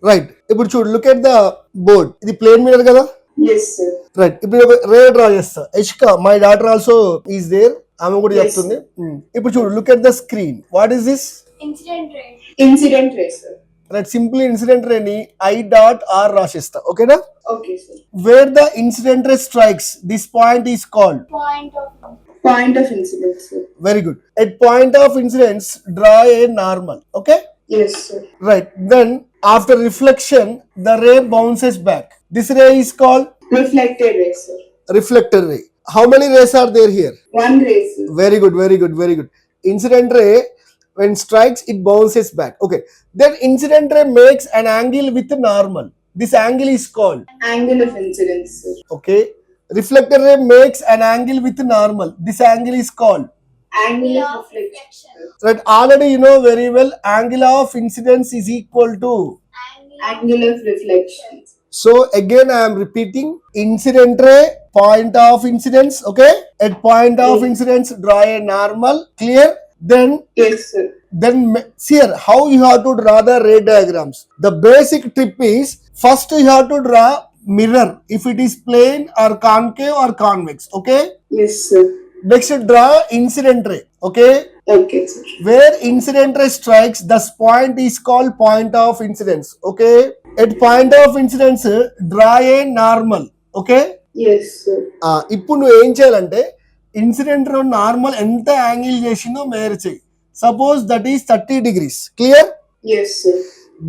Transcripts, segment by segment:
Right. ఇప్పుడు చూడు, look at the board. ఇది ప్లేన్ మిర్రర్ కదా. Yes, sir. రైట్. ఇప్పుడు ఒక రే డ్రా చేస్తా. Yashka, my daughter also is there. ఆమె కూడా Yes. చెప్తుంది. ఇప్పుడు చూడు, look at the screen. What is this? Incident ray. Incident ray, sir. Right. Simply incident ray ని I.R రాసిస్తా. ఓకేనా? Okay, sir. Where the incident ray strikes, this point is called. Point of incident, sir. Very good. At point of incidence, draw a normal. Okay? Yes, sir. Right. Then, after reflection, the ray bounces back. This ray is called Reflected ray, sir. reflector ray. How many rays are there here? One ray, sir. Very good, very good, very good. Incident ray, when strikes, it bounces back. Okay. Then, incident ray makes an angle with normal. This angle is called. Angle of incidence, sir. Okay. Reflector ray makes an angle with normal. This angle is called. Angle of reflection. Right. Already you know very well, angle of incidence is equal to. Angle of reflection. So again I am repeating, incident ray, point of incidence. Okay. At point of incidence, draw a normal. Clear? Then Yes, sir. see here how you have to draw the ray diagrams. The basic tip is, first you have to draw mirror if it is plane or concave or convex. Okay. Yes, sir. Next draw incident ray. Okay. Okay, sir. Where incident ray strikes, this point is called point of incidence. Okay. At point of incidence, draw a normal. Okay. Yes, sir. ఇప్పుడు నువ్వు ఏం చేయాలంటే, incident లో normal ఎంత angle చేసిందో మేర చేయి. Suppose that is 30 degrees. Clear? Yes, sir.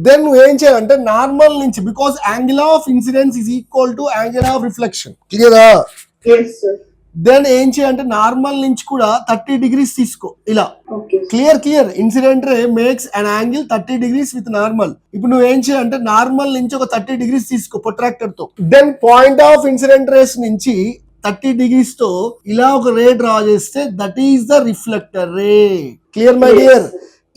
Then నువ్వు ఏం చేయాలంటే నార్మల్ నుంచి, because angle of incidence is equal to angle of reflection. క్లియరా? Yes, sir. దెన్ ఏం చేయాలంటే నార్మల్ నుంచి కూడా 30 degrees తీసుకో. ఇలా Okay. Clear. Incident ray makes an angle 30 degrees with normal. ఇప్పుడు నువ్వు ఏం చేయాలంటే నార్మల్ నుంచి ఒక 30 degrees తీసుకో ప్రొట్రాక్టర్ తో. Then point of incident rays నుంచి 30 degrees తో ఇలా ఒక రే డ్రా చేస్తే that is the reflector ray. Clear my dear?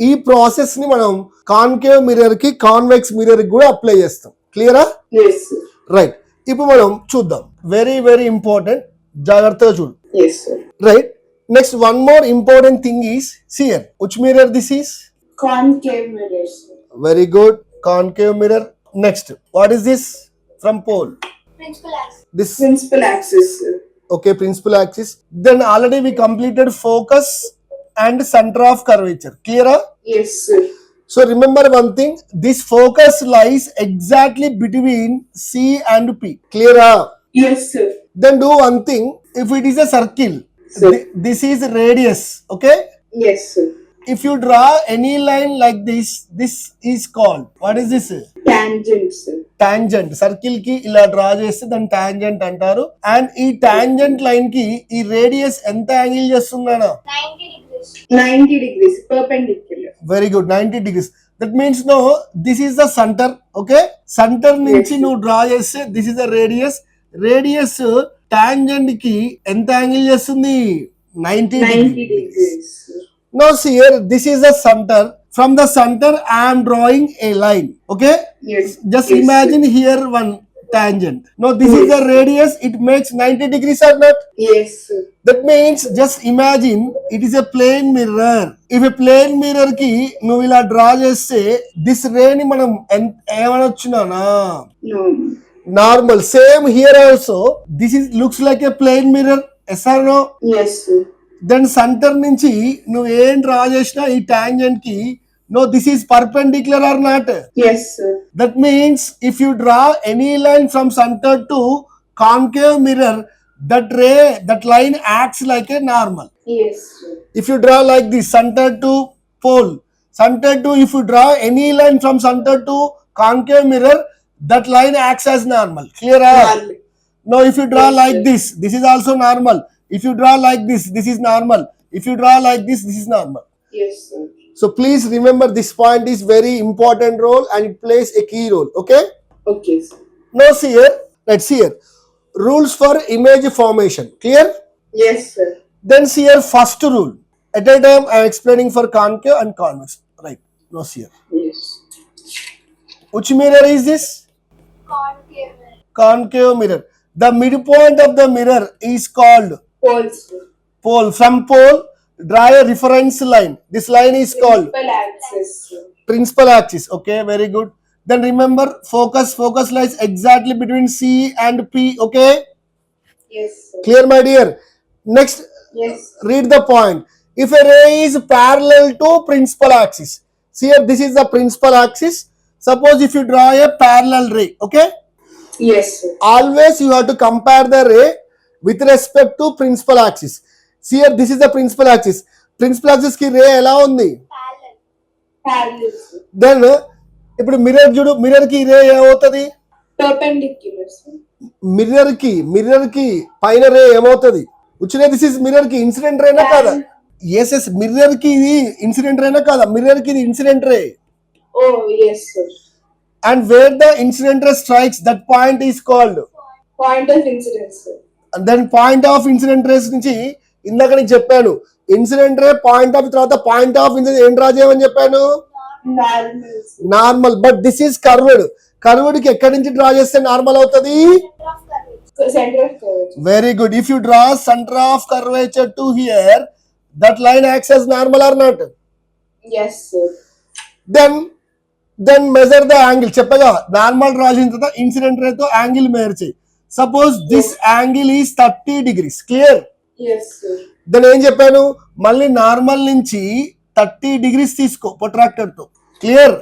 ఈ ప్రాసెస్ ని మనం కాన్కేవ్ మిర్రర్ కి, కాన్వెక్స్ మిర్రర్ కి కూడా అప్లై చేస్తాం. క్లియరా? Yes, sir. రైట్. ఇప్పుడు మనం చూద్దాం. Very very important. జాగ్రత్తగా చూడు. Yes, sir. Right. Next, one more important thing is, see here, which mirror this is? Concave mirror, sir. Very good. Concave mirror. Next, what is this? From pole. Principal axis. This, Principal axis, sir. okay, principal axis. Then already we completed focus and center of curvature. Clear? Yes, sir. So remember one thing, this focus lies exactly between C and P. Clear? Yes, sir. Then do one thing, if it is a circle, Sir. this is radius. Okay? Yes, sir. If you draw any line like this, this is called, what is this? Tangent, sir. Tangent. Circle ki ila draw cheste dan tangent antaru. And ee tangent line ki ee radius enta angle chestundana? 90 degrees. 90 degrees. Perpendicular. Very good. 90 degrees. That means no, this is the center. Okay? Center nunchi Yes. nu draw cheste, this is the radius. Radius tangent ki enta angle chestundi? 90 90 degrees, sir. Now see here, this is the center. From the center, I am drawing a line. Okay? Yes. Just Yes, imagine here one tangent. Now this is the radius. It makes 90 degrees or not? Sir. Yes, sir. That means just imagine it is a plane mirror. If a plane mirror ki నువ్వు ఇలా draw చేస్తే this ray ni మనం ఏమనొచ్చునా? No. Normal. Same here also. This is looks like a plane mirror. Yes or no? Yes, sir. Then centre నుంచి నువ్వు ఏం draw చేసినా ఈ tangent కి, no this is perpendicular or not? Yes, sir. That means if you draw any line from centre to concave mirror, that line acts like a normal. Yes, sir. If you draw like this, center to pole, center to, if you draw any line from center to concave mirror, that line acts as normal. Clear? Normal. Now if you draw Yes, like sir. this is also normal. If you draw like this is normal. If you draw like this is normal. Yes, sir. So please remember, this point is very important role and it plays a key role. Okay? Okay, sir. Now see here, let's see here. Rules for image formation. Clear? Yes, sir. Then see here, first rule. At a time I am explaining for concave and convex. Right. Now see here. Yes. Which mirror is this? Concave. Concave mirror. The midpoint of the mirror is called Pole, sir. pole. From pole, draw a reference line. This line is called Principal axis, sir. principal axis. Okay, very good. Then remember, focus lies exactly between C and P. Okay, Yes, sir. clear, my dear. Next, Yes. read the point. If a ray is parallel to principal axis, see here, this is the principal axis. Suppose if you draw a parallel ray, okay, Yes, sir. always you have to compare the ray with respect to principal axis. See here, this is the principal axis. Principal axis ki ray ఎలా ఉంది? Parallel. Parallel, sir. Then ఇప్పుడు mirror చూడు, mirror కి రే ఏమవుతుంది? Perpendicular, sir. Mirror కి పైన ray ఏమవుతుంది? వచ్చిన దిస్ ఇస్ మిర్రర్ కి ఇన్సిడెంట్ రేనా కాదా? ఎస్ మిర్రర్ కి ఇది ఇన్సిడెంట్ రేనా కాదా? మిర్రర్ కి ఇది incident ray. Oh, yes, sir. And where the incident ray strikes that point is called. Point of incidence, sir. Then point of incident rays నుంచి ఇందాక నేను చెప్పాను, ఇన్సిడెంట్ రే పాయింట్ ఆఫ్ తర్వాత పాయింట్ ఆఫ్ ఇన్సిడెంట్ ఏం draw చేయమని చెప్పాను? Normal, sir. Normal. But this is curved. Curved కి ఎక్కడి నుంచి డ్రా చేస్తే నార్మల్ అవుతుంది? Center of curvature. Center of curvature. Very good. If you draw center of curvature to here, that line acts as normal or not? Yes, sir. Then measure the angle. చెప్పగా normal draw చేసిన తర్వాత incident ray తో angle measure చేయి. Suppose this angle is 30 degrees. Clear? Yes, sir. Then ఏం చెప్పాను? మళ్ళీ normal నుంచి 30 degrees తీసుకో ప్రొట్రాక్టర్ తో. క్లియర్?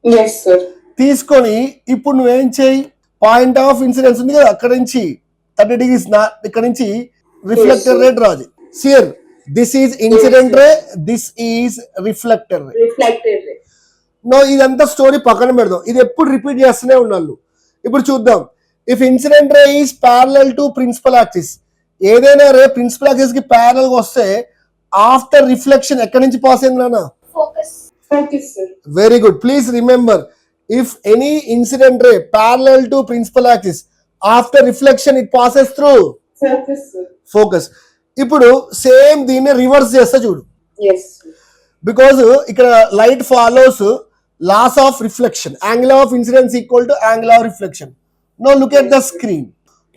Yes, sir. తీసుకొని ఇప్పుడు నువ్వేం చేయి, పాయింట్ ఆఫ్ ఇన్సిడెన్స్ ఉంది కదా, అక్కడ నుంచి 30 degrees ఇక్కడ నుంచి రిఫ్లెక్టర్ రే డ్రా చేయి. See here this is incident ray, this is reflector ray. Reflected ray. No ఇదంతా స్టోరీ పక్కన పెడదాం, ఇది ఎప్పుడు రిపీట్ చేస్తూనే ఉన్నాను. ఇప్పుడు చూద్దాం. If incident ray is parallel to principal axis, ఏదైనా రే ప్రిన్సిపల్ యాక్సిస్ కి ప్యారలల్ గా వస్తే ఆఫ్టర్ రిఫ్లెక్షన్ ఎక్కడి నుంచి పాస్ అయింది నాన్న? Focus. Focus, sir. Very good. Please remember, if any incident ray parallel to principal axis after reflection it passes through Focus, sir. Focus. ఇప్పుడు same దీన్ని reverse చేస్తా చూడు. Yes, sir. బికాజ్ ఇక్కడ light follows laws of reflection, angle of incidence equal to angle of reflection. No look at the screen.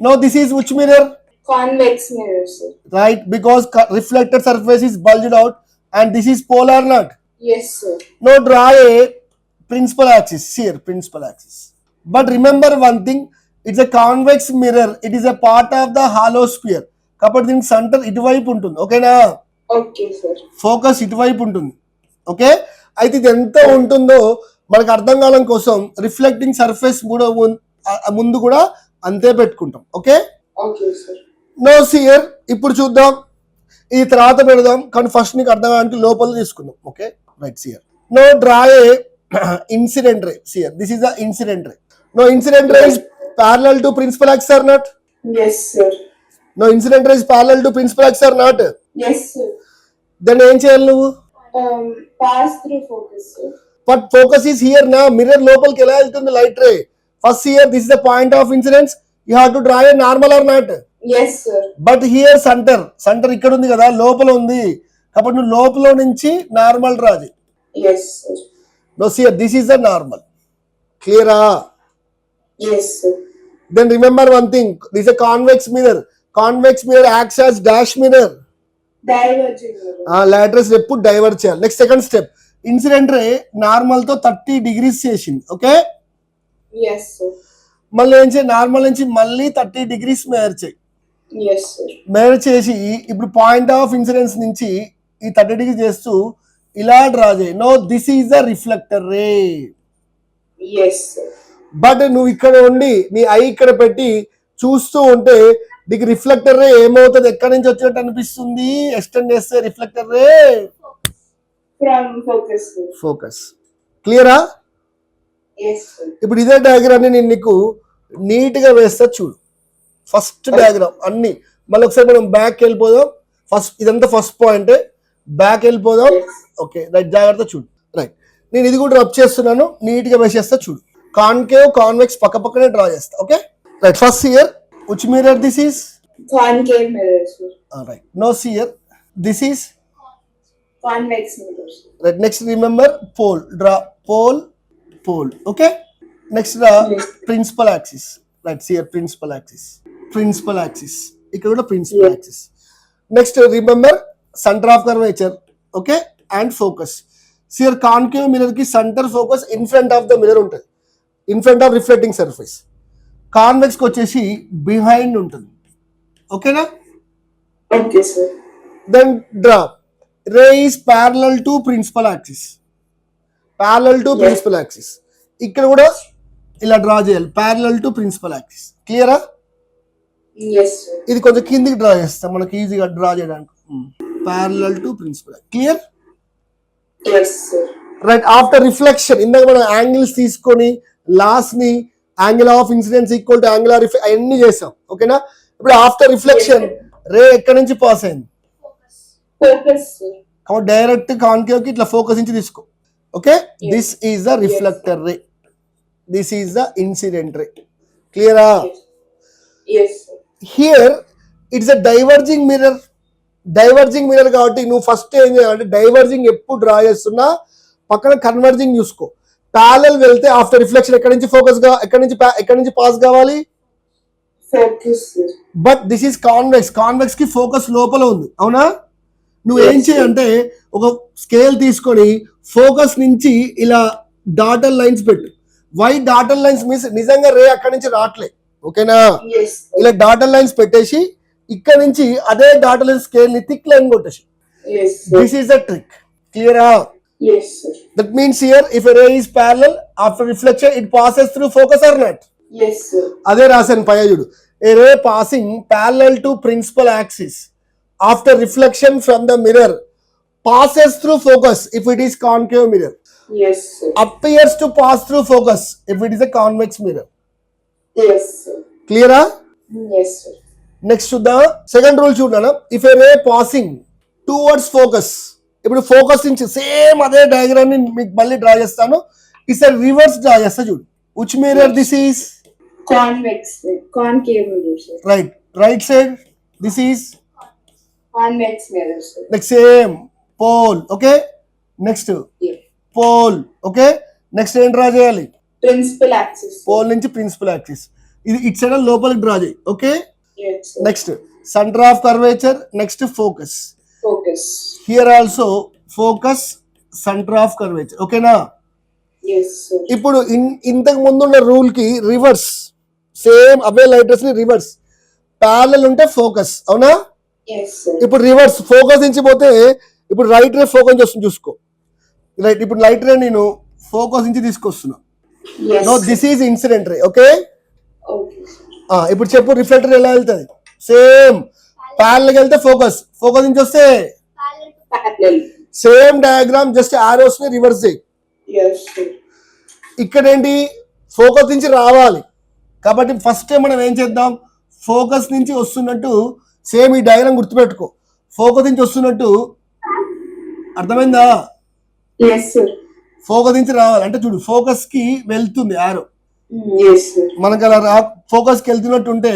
No this is which mirror? Convex mirror, sir. Right, because reflected surface is bulged out and this is polar not. Yes, sir. Now draw a principal axis here, principal axis. But remember one thing, it's a convex mirror, it is a part of the hollow sphere. కాబట్టి దీనికి centre ఇటువైపు ఉంటుంది. ఓకేనా? Okay, sir. Focus ఇటువైపు ఉంటుంది. Okay, అయితే ఇది ఎంత ఉంటుందో మనకు అర్థం కావడం కోసం రిఫ్లెక్టింగ్ సర్ఫేస్ కూడా ముందు కూడా అంతే పెట్టుకుంటాం. Okay, Okay, sir. నో సియర్. ఇప్పుడు చూద్దాం, ఈ తర్వాత పెడదాం, కానీ ఫస్ట్ నీకు అర్థం కావడానికి లోపల తీసుకుందాం. Okay, right. See here no draw a incident ray. See here this is the incident ray. No incident ray is parallel to principal axis or not? Yes, sir. No incident ray is parallel to principal axis or not? Yes, sir. Then ఏం చేయాలి నువ్వు? Pass through focus, sir. But focus is here నా. Mirror లోపలికి ఎలా వెళ్తుంది light ray? First here this is the point of incidence, you have to draw a normal or not? Yes, sir. But here center ఇక్కడ ఉంది కదా, లోపల ఉంది, కాబట్టి నువ్వు లోపల నుంచి నార్మల్ రాజు. Yes, sir. No see here this is the normal. క్లియరా? Yes, sir. Then remember one thing, this a convex mirror. Convex mirror acts as dash mirror. Diverging mirror. Laterals ఎప్పుడు డైవర్ట్ చేయాలి. Next second step, incident ray normal తో 30 degrees చేసింది. Okay, Yes, sir. మళ్ళీ ఏం చేయి, normal నుంచి మళ్ళీ 30 degrees Meyer చేయి. Yes, sir. మేర్ చేసి ఇప్పుడు పాయింట్ ఆఫ్ ఇన్సిడెన్స్ నుంచి ఈ 30 degrees చేస్తూ ఇలా డ్రా చేయి. No this is the reflector ray. Yes, sir. But నువ్వు ఇక్కడ ఉండి నీ ఐ ఇక్కడ పెట్టి చూస్తూ ఉంటే నీకు రిఫ్లెక్టర్ రే ఏమవుతుంది, ఎక్కడి నుంచి వచ్చినట్టు అనిపిస్తుంది? ఎక్స్టెండ్ చేస్తే reflector ray From focus, sir. Focus. క్లియరా? Yes, sir. ఇప్పుడు ఇదే డయాగ్రామ్ ని నేను నీకు నీట్ గా వేస్తా చూడు. ఫస్ట్ డయాగ్రామ్ అన్ని మళ్ళీ ఒకసారి మనం బ్యాక్ వెళ్ళిపోదాం. ఫస్ట్ ఇదంతా ఫస్ట్ పాయింట్, బ్యాక్ వెళ్ళిపోదాం. ఓకే, రైట్, జాగ్రత్త చూడు. రైట్, నేను ఇది కూడా రబ్ చేస్తున్నాను, నీట్ గా వేసేస్తా చూడు. కాన్కేవ్ కాన్వెక్స్ పక్క పక్కనే డ్రా చేస్తా. Okay, right. First here which mirror this is? Concave mirror, sir. All right, now see here, this is Convex mirror, sir. right. Next remember pole, draw pole. Okay, next draw principal axis. Right, see here, principal axis ఇక్కడ కూడా principal axis. Next remember center of curvature. Okay, and focus. See here, concave mirror కి center focus in front of the mirror ఉంటుంది. In front of reflecting surface. కాన్వెక్స్కి వచ్చేసి behind ఉంటుంది. ఓకేనా? Okay, sir. Then draw ray is parallel to principal axis. Parallel to principal axis. ఇక్కడ కూడా ఇలా draw చేయాలి, ప్యారలల్ టు ప్రిన్సిపల్ యాక్సిస్. క్లియరా? Yes, sir. ఇది కొంచెం కిందికి డ్రా చేస్తాం మనకి ఈజీగా డ్రా చేయడానికి. Parallel to principal. Clear? Yes, sir. Right. After reflection ఇందాక మనం యాంగిల్స్ తీసుకొని లాస్ట్ ని angle of incidence equal to angle of అవన్నీ చేసాం. ఓకేనా? ఇప్పుడు ఆఫ్టర్ రిఫ్లెక్షన్ రే ఎక్కడి నుంచి పాస్ అయింది? Focus, sir. కాబట్టి డైరెక్ట్ కాన్కేవ్ కి ఇట్లా ఫోకస్ నుంచి తీసుకో. Okay? This is the reflector ray, this is the incident ray. క్లియరా? Yes, sir. Here it's a diverging mirror. Diverging mirror కాబట్టి నువ్వు ఫస్ట్ ఏం చేయాలంటే డైవర్జింగ్ ఎప్పుడు డ్రా చేస్తున్నా పక్కన కన్వర్జింగ్ చూసుకో. ప్యారలల్ వెళ్తే ఆఫ్టర్ రిఫ్లెక్షన్ ఎక్కడి నుంచి ఫోకస్ గా ఎక్కడి నుంచి పాస్ కావాలి? Focus, sir. But this is convex. Convex కి ఫోకస్ లోపల ఉంది. అవునా? నువ్వు ఏం చేయంటే ఒక స్కేల్ తీసుకొని ఫోకస్ నుంచి ఇలా డాటల్ లైన్స్ పెట్టు. వై డాటల్ లైన్స్ మీన్స్ నిజంగా రే అక్కడి నుంచి రావట్లే. ఓకేనా? Yes, sir. ఇలా డాటల్ లైన్స్ పెట్టేసి ఇక్కడ నుంచి అదే డాటల్ లైన్ స్కేల్ ని థిక్ లైన్ కొట్టేసి. Yes, sir. This is the trick. క్లియరా? Yes, sir. That means here if a ray is parallel after reflection it passes through focus or not. Yes, sir. అదే రాశాను పైన చూడు. A ray passing parallel to principal axis after reflection from the mirror passes through focus if it is concave mirror, Yes, sir. appears to pass through focus if it is a convex mirror. Yes, sir. Clear? Yes, sir. Next to the second rule చూడనా, if a ray passing towards focus, ఇప్పుడు focus నుంచి same అదే diagram ని మీకు మళ్ళీ draw చేస్తాను. It's a reverse draw చేస్తా చూడు. which mirror this is? Convex, sir. Concave mirror, sir. right side this is Convex mirror, sir. next same pole. okay, next Yeah. pole. okay, next ఏం draw చేయాలి? Principal axis, sir. Pole నుంచి principal axis. ఇది it side లోపలికి draw చేయి. Okay, Yes, sir. Next centre of curvature, next focus. Focus. Here also focus, centre of curvature. ఓకేనా? Yes, sir. ఇప్పుడు ఇంతకు ముందున్న రూల్ కి రివర్స్, సేమ్ అవే లైటర్స్ ని రివర్స్. ప్యారలల్ ఉంటే ఫోకస్. అవునా? Yes, sir. ఇప్పుడు రివర్స్ ఫోకస్ నుంచి పోతే ఇప్పుడు రైట్ రే ఫోకస్ వస్తుంది చూసుకో. రైట్, ఇప్పుడు లైట్ రే నేను ఫోకస్ నుంచి తీసుకొస్తున్నా. Yes. No this is incident ray. Okay, Okay, sir. ఇప్పుడు చెప్పు రిఫ్లెక్టర్ ఎలా వెళ్తుంది? సేమ్ ప్యారలల్ వెళ్తే ఫోకస్, ఫోకస్ నుంచి వస్తే parallel to Parallel. Same diagram, just arrows ని రివర్స్ చేయి. Yes, sir. ఇక్కడ ఏంటి? ఫోకస్ నుంచి రావాలి కాబట్టి ఫస్ట్ మనం ఏం చేద్దాం, ఫోకస్ నుంచి వస్తున్నట్టు సేమ్ ఈ డయాగ్రామ్ గుర్తుపెట్టుకో. ఫోకస్ నుంచి వస్తున్నట్టు, అర్థమైందా? Yes, sir. ఫోకస్ నుంచి రావాలి అంటే చూడు, ఫోకస్ కి వెళ్తుంది ఆరో. Yes, sir. మనకు అలా ఫోకస్ కి వెళ్తున్నట్టు ఉంటే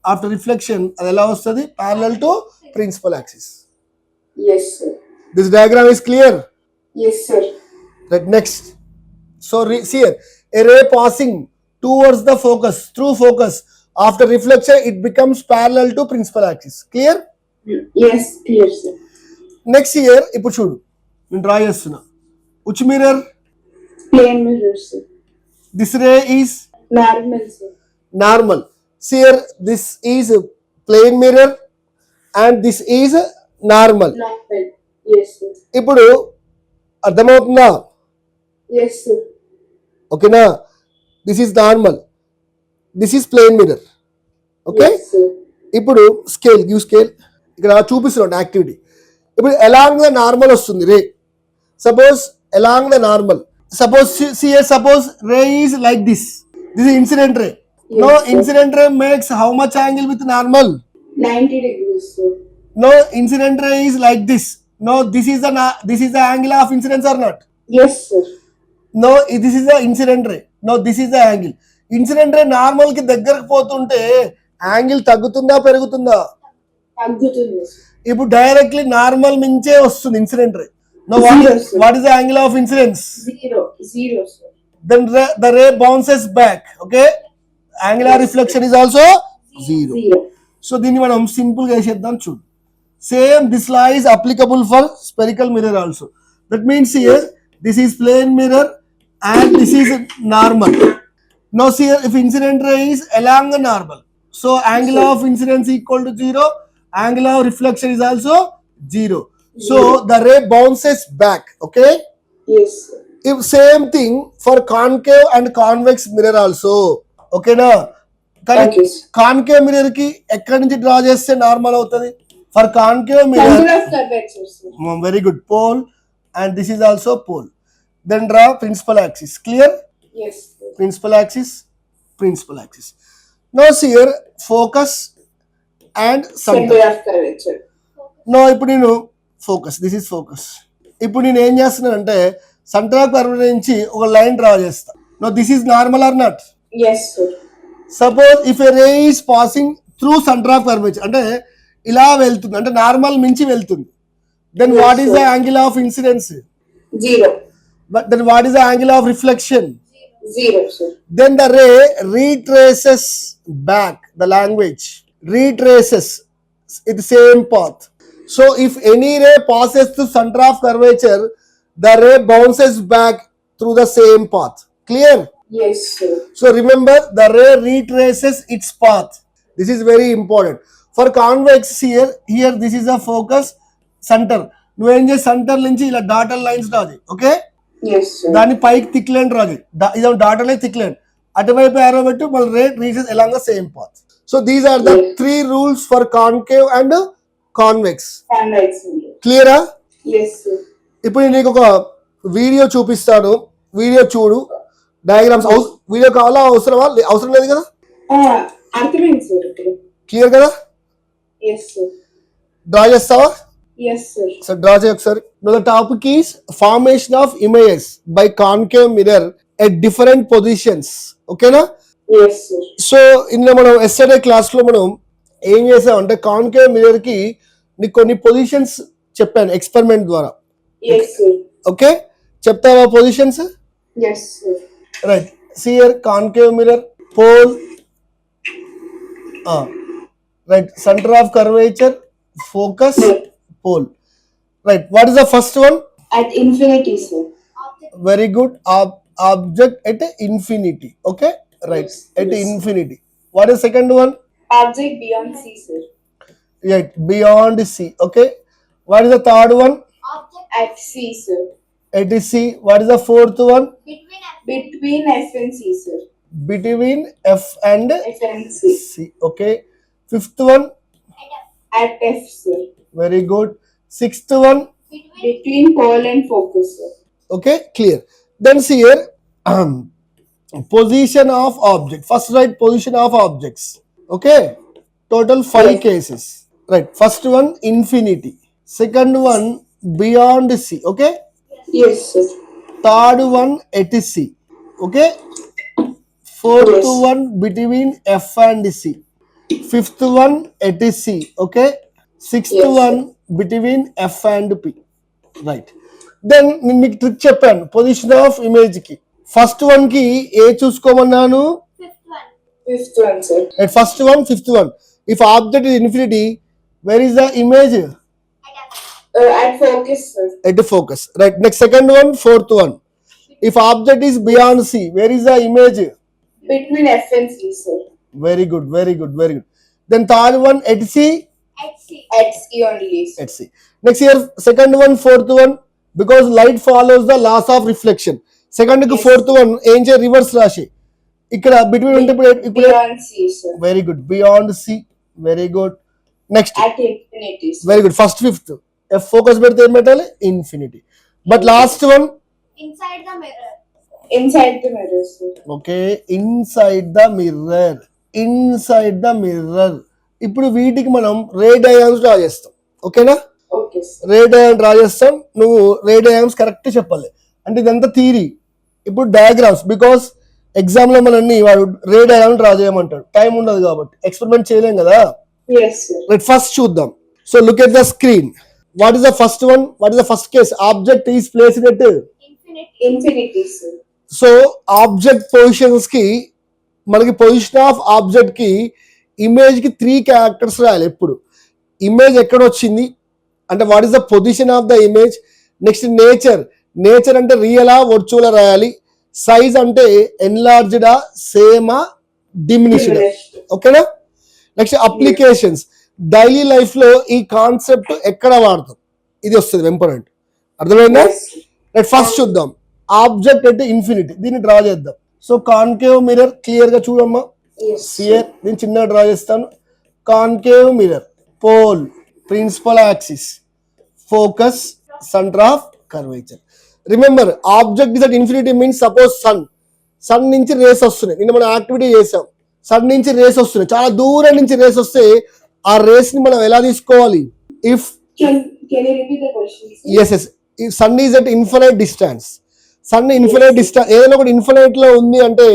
ఆఫ్టర్ రిఫ్లెక్షన్ అది ఎలా వస్తుంది? Parallel to principal axis. Yes, sir. This diagram is clear? Yes, sir. Right, next. So see here, a ray passing towards the focus, through focus, after reflection it becomes parallel to principal axis. Clear? Yes, clear, sir. Next here, ఇప్పుడు చూడు నేను draw చేస్తున్నా. which mirror? Plane mirror, sir. This ray is Normal, sir. normal. See here, this is a plane mirror and this is a normal. Normal. Yes, sir. ఇప్పుడు అర్థమవుతుందా? Yes, sir. ఓకేనా? This is normal, this is plane mirror. Okay, Yes, sir. ఇప్పుడు scale, give scale. ఇక్కడ చూపిస్తున్నాడు activity. ఇప్పుడు along the normal వస్తుంది ray. Suppose along the normal, suppose suppose ray is like this. This is incident ray. No, Yes, sir. Incident ray makes how much angle with normal? 90 degrees, sir. No, incident ray is like this. No, this is the angle of incidence or not? Yes, sir. No, this is the incident ray. No, this is the angle. Incident ray normal కి దగ్గరకు పోతుంటే angle తగ్గుతుందా పెరుగుతుందా? Taggutundi, sir. ఇప్పుడు directly normal మించే వస్తుంది incident ray. No, Zero, sir. What is the angle of incidence? Zero, sir. Then the ray bounces back. Okay, angular reflection is also zero. Zero. So దీన్ని మనం simple గా వేసేద్దాం చూడు. Same this law is applicable for spherical mirror also. That means here this is plane mirror and this is normal. Now see here, if incident ray is along a normal, so angle of incidence equal to 0, angle of reflection is also 0. So the ray bounces back. Okay. Yes, sir. If same thing for concave and convex mirror also. Okay na? కానీ Okay, sir. Concave mirror కి ఎక్కడి నుంచి draw చేస్తే normal అవుతుంది? For concave mirror, Center of curvature, sir. Very good, pole, and this is also pole. Then draw principal axis. Clear? Yes, sir. Principal axis, principal axis. No here focus and Center centre. of curvature. No ఇప్పుడు నేను focus, this is focus. ఇప్పుడు నేను ఏం చేస్తున్నానంటే centre of curve నుంచి ఒక line draw చేస్తా. No this is normal or not? Yes, sir. Suppose if a ray is passing through centre of curvature, అంటే ఇలా వెళ్తుంది, అంటే నార్మల్ మించి వెళ్తుంది, then Yes, what is the sir. Angle of incidence? 0. But then what is the angle of reflection? 0, sir. Then the ray retraces back, the language retraces in the same path. So if any ray passes through center of curvature, the ray bounces back through the same path. Clear? Yes, sir. So remember, the ray retraces its path. This is very important. For convex here this is a focus center. నువ్వు ఏం చేసి centre నుంచి ఇలా డాటల్ lines రాదు. Okay, Yes, sir. దాన్ని పైకి thick line రాదు, ఇది డాటల్ లైన్ థిక్ లైన్, అటువైపు ఏరో పెట్టు, మళ్ళీ ray reaches along the same path. So these are the 3 rules for concave and convex. Convex mirror. క్లియరా? Yes, sir. ఇప్పుడు నేను నీకు ఒక వీడియో చూపిస్తాను, వీడియో చూడు. డయాగ్రామ్స్ వీడియో కావాలా, అవసరమా? అవసరం లేదు కదా? అర్థమైంది సార్ ఇప్పుడు. క్లియర్ కదా? Yes, sir. డ్రా చేస్తావా? Yes, sir. సో డ్రా చేయ ఒకసారి. The topic is formation of images by concave mirror at different positions. ఓకేనా? Yes, sir. సో ఇందులో మనం ఎస్టర్డే క్లాస్ లో మనం ఏం చేసామంటే కాన్కేవ్ మిర్రర్ కి నీకు కొన్ని పొజిషన్స్ చెప్పాను ఎక్స్పెరిమెంట్ ద్వారా. Yes, sir. ఓకే, చెప్తావా positions? Yes, sir. Right. See here concave mirror, pole, right, centre of curvature, focus, pole. Right. What is the first one? At infinity, sir. Object. Very good. Object at infinity. Okay, right. Yes, At yes. infinity. What is second one? Object beyond C, sir. Right, beyond C. Okay. What is the third one? Object At C, sir. At C. What is the fourth one? between F. Between F and C, sir. Between F and F and C. C. Okay. Fifth one. and F. At F, sir. Very good. Sixth one. Between Between pole and focus, sir. Okay, clear. Then see here, position of object. First write position of objects. Okay, total 5 Yes. cases. Right. First one infinity. Second one beyond C. Okay. Yes, sir. Third one at C. Okay. Fourth Yes. one between F and C. Fifth one at C. Okay. Sixth Yes, sir. one between F and P. Right. Then నేను మీకు trick చెప్పాను position of image కి. First one కి ఏ చూసుకోమన్నాను? fifth one. Fifth one, sir. First one, fifth one. If object is infinity, where is the image? And F. At focus, sir. At focus. Right. Next second one, fourth one. If object is beyond C, where is the image? Between F and C, sir. Very good, very good, very good. Then third one at C. At C. At C only, sir. Let's see. Next here, second one, fourth one, because light follows the laws of reflection. Second కి Yes. fourth one ఏం చేయ, reverse రాసి ఇక్కడ between ఉంటే ఇప్పుడు Beyond C, sir. Very good, beyond C. Very good. Next At infinity, sir. Very good. First fifth F focus పెడితే ఏం పెట్టాలి? Infinity. But last one, Inside the mirror. Inside the mirror, sir. Okay, inside the mirror. Inside the mirror. ఇప్పుడు వీటికి మనం రే diagrams draw చేస్తాం. ఓకేనా? Okay, sir. రే diagram draw చేస్తాం. నువ్వు రే డయాగ్రామ్స్ కరెక్ట్ చెప్పాలి. అంటే ఇదంతా థియరీ. ఇప్పుడు డయాగ్రామ్స్, బికాస్ ఎగ్జామ్ లో మనల్ని వాడు రే డయాగ్రామ్ డ్రా చేయమంటాడు, టైం ఉండదు కాబట్టి ఎక్స్పెరిమెంట్ చేయలేం కదా. Yes, sir. రైట్. ఫస్ట్ చూద్దాం. So look at the screen. What is the first one? What is the first case? Object is placed at. Infinity. Infinity, sir. So object positions కి మనకి position of object కి image కి 3 characters రాయాలి ఎప్పుడు. Image ఎక్కడ వచ్చింది అంటే what is the position of the image. Next nature. Nature అంటే రియలా వర్చువల్ రాయాలి. సైజ్ అంటే ఎన్లార్జ్డా, సేమా, డిమినిష్డ్. ఓకేనా? Next applications. డైలీ లైఫ్ లో ఈ కాన్సెప్ట్ ఎక్కడ వాడతాం, ఇది వస్తుంది ఇంపార్టెంట్. అర్థమైందా? రైట్, ఫస్ట్ చూద్దాం. ఆబ్జెక్ట్ అంటే ఇన్ఫినిటీ, దీన్ని డ్రా చేద్దాం. సో కాన్కేవ్ మిర్రర్ క్లియర్ గా చూడమ్మా. సియర్ నేను చిన్నగా డ్రా చేస్తాను. Concave mirror, pole, principal axis, focus, centre of curvature. Remember, object is at infinity means suppose sun నుంచి రేస్ వస్తున్నాయి. నిన్న మనం యాక్టివిటీ చేసాం. సన్ నుంచి రేస్ వస్తున్నాయి, చాలా దూరం నుంచి రేస్ వస్తే ఆ రేస్ ని మనం ఎలా తీసుకోవాలి? If Can you repeat the question? Yes sun is at infinite distance. Sun infinite distance, ఏదైనా ఒకటి ఇన్ఫినైట్ లో ఉంది అంటే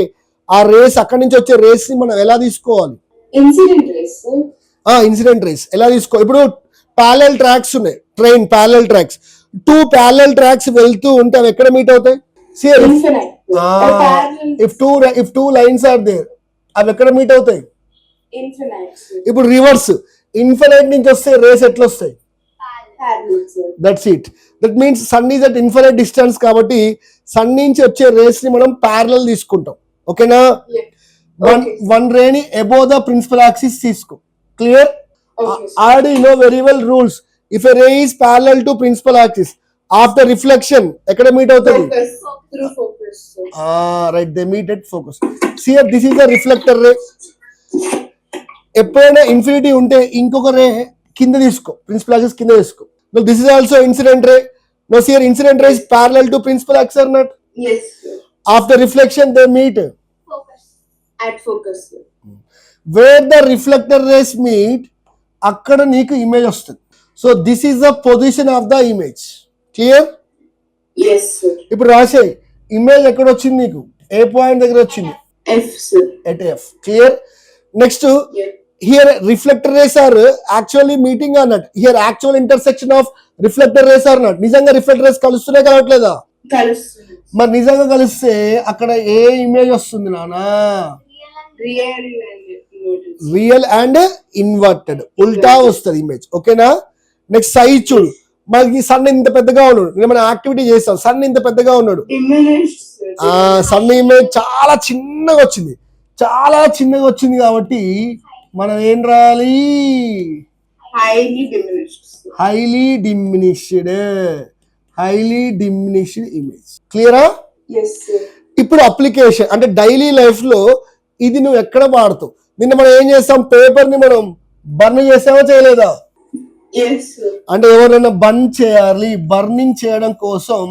ఆ రేస్, అక్కడి నుంచి వచ్చే రేస్ ని మనం ఎలా తీసుకోవాలి? Incident race, sir. Incident rays ఎలా తీసుకోవాలి? ఇప్పుడు ప్యారలల్ ట్రాక్స్ ఉన్నాయి, train parallel tracks, 2 parallel tracks వెళ్తూ ఉంటే అవి ఎక్కడ మీట్ అవుతాయి? Infinite. Parallel. If two lines are there, అవి ఎక్కడ మీట్ అవుతాయి? Infinite, sir. ఇప్పుడు రివర్స్, ఇన్ఫినైట్ నుంచి వస్తే రేస్ ఎట్లా వస్తాయి? Parallel, sir. That's it. That means sun is at infinite distance కాబట్టి సన్ నుంచి వచ్చే రేస్ ని మనం ప్యారలల్ తీసుకుంటాం. ఓకేనా? Yeah. వన్ రే ని అబోవ్ ద ప్రిన్సిపల్ యాక్సిస్ తీసుకో. Clear? Okay, sir. Already you know very well rules. If a ray is parallel to principal axis, after reflection, ఎక్కడ మీట్ అవుతుంది? Focus. Through focus, sir. Right, they meet at focus. See here, this is a reflector ray. ఎప్పుడైనా infinity ఉంటే ఇంకొక రే కింద తీసుకో, principal axis కింద తీసుకో. Now this is also incident ray. Now see here, incident ray is parallel to principal axis or not? Yes, sir. After reflection, they meet. Focus. At focus, sir. Where the reflector rays meet, అక్కడ నీకు image వస్తుంది. So this is the position of the image. Clear? Yes, sir. ఇప్పుడు రాసే image ఎక్కడ వచ్చింది నీకు? ఏ point దగ్గర వచ్చింది? F, sir. At F. Clear? Next Yeah. Here reflector rays are actually meeting అన్నట్టు. Here actual intersection of reflector rays are not. నిజంగా రిఫ్లెక్టర్ రేస్ కలుస్తున్నాయి కలవట్లేదా? Kalustunnది. మరి నిజంగా కలిస్తే అక్కడ ఏ ఇమేజ్ వస్తుంది నానా? Real and Real and notice. Real and inverted, ఉల్టా వస్తుంది ఇమేజ్. ఓకేనా? నెక్స్ట్ సైజ్ చూడు. మనకి సన్ ఇంత పెద్దగా ఉన్నాడు, నేను మన యాక్టివిటీ చేస్తాం, సన్ ఇంత పెద్దగా ఉన్నాడు. Diminished, sir. సన్ ఇమేజ్ చాలా చిన్నగా వచ్చింది, చాలా చిన్నగా వచ్చింది కాబట్టి మనం ఏం రాయాలి? Highly diminished, sir. Highly diminished, highly diminished image. క్లియరా? Yes, sir. ఇప్పుడు అప్లికేషన్ అంటే డైలీ లైఫ్ లో ఇది నువ్వు ఎక్కడ వాడతావు? నిన్న మనం ఏం చేస్తాం? పేపర్ ని మనం బర్న్ చేసామా చేయలేదా? Yes, sir. అంటే ఎవరైనా బర్న్ చేయాలి, బర్నింగ్ చేయడం కోసం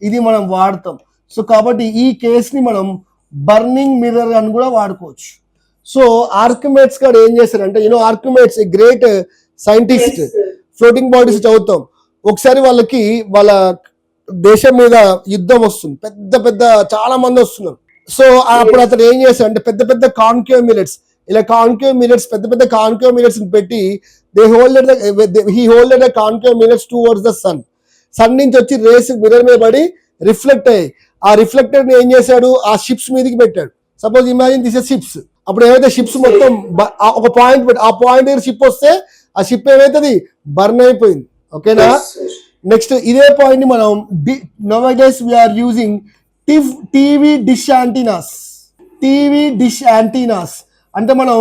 ఇది మనం వాడతాం. సో కాబట్టి ఈ కేస్ ని మనం బర్నింగ్ మిర్రర్ అని కూడా వాడుకోవచ్చు. సో ఆర్కిమెడ్స్ గారు ఏం చేశారంటే, Archimedes a great scientist, Yes, sir. Floating bodies చదువుతాం. ఒకసారి వాళ్ళ దేశం మీద యుద్ధం వస్తుంది, పెద్ద పెద్ద చాలా మంది వస్తున్నారు. సో అప్పుడు అతను ఏం చేశాడు అంటే పెద్ద పెద్ద కాన్కేవ్ మిల్లెట్స్, ఇలా కాన్కేవ్ మిల్లెట్స్, పెద్ద పెద్ద కాన్కేవ్ మిల్లెట్స్ పెట్టి he holded the concave mirrors towards the sun. Sun నుంచి వచ్చి రేస్ మిర్రర్ మీద పడి రిఫ్లెక్ట్ అయ్యాయి. ఆ రిఫ్లెక్టర్ ని ఏం చేశాడు? ఆ షిప్స్ మీదకి పెట్టాడు. Suppose imagine this ships. అప్పుడు ఏమైతే షిప్స్ మొత్తం ఒక పాయింట్ పెట్టి, ఆ పాయింట్ దగ్గర షిప్ వస్తే ఆ షిప్ ఏమైతుంది? బర్న్ అయిపోయింది. ఓకేనా? Yes, sir. నెక్స్ట్ ఇదే పాయింట్ ని మనం nowadays we are using TV dish antennas. TV dish antennas అంటే మనం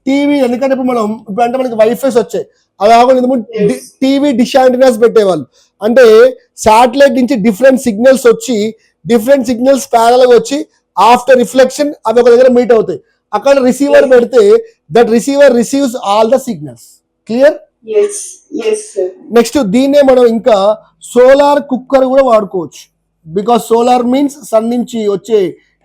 టీవీ, ఎందుకంటే ఇప్పుడు అంటే మనకి వైఫైస్ వచ్చాయి, అలా కాకుండా టీవీ డిష్ యాంటీనాస్ పెట్టేవాళ్ళు. అంటే శాటిలైట్ నుంచి డిఫరెంట్ సిగ్నల్స్ వచ్చి, డిఫరెంట్ సిగ్నల్స్ ప్యారల్ గా వచ్చి ఆఫ్టర్ రిఫ్లెక్షన్ అవి ఒక దగ్గర మీట్ అవుతాయి. అక్కడ రిసీవర్ పెడితే that receiver receives all the signals. Clear? Yes, yes, sir. Next దీన్నే మనం ఇంకా సోలార్ కుక్కర్ కూడా వాడుకోవచ్చు. బికాస్ సోలార్ మీన్స్ సన్ నుంచి వచ్చే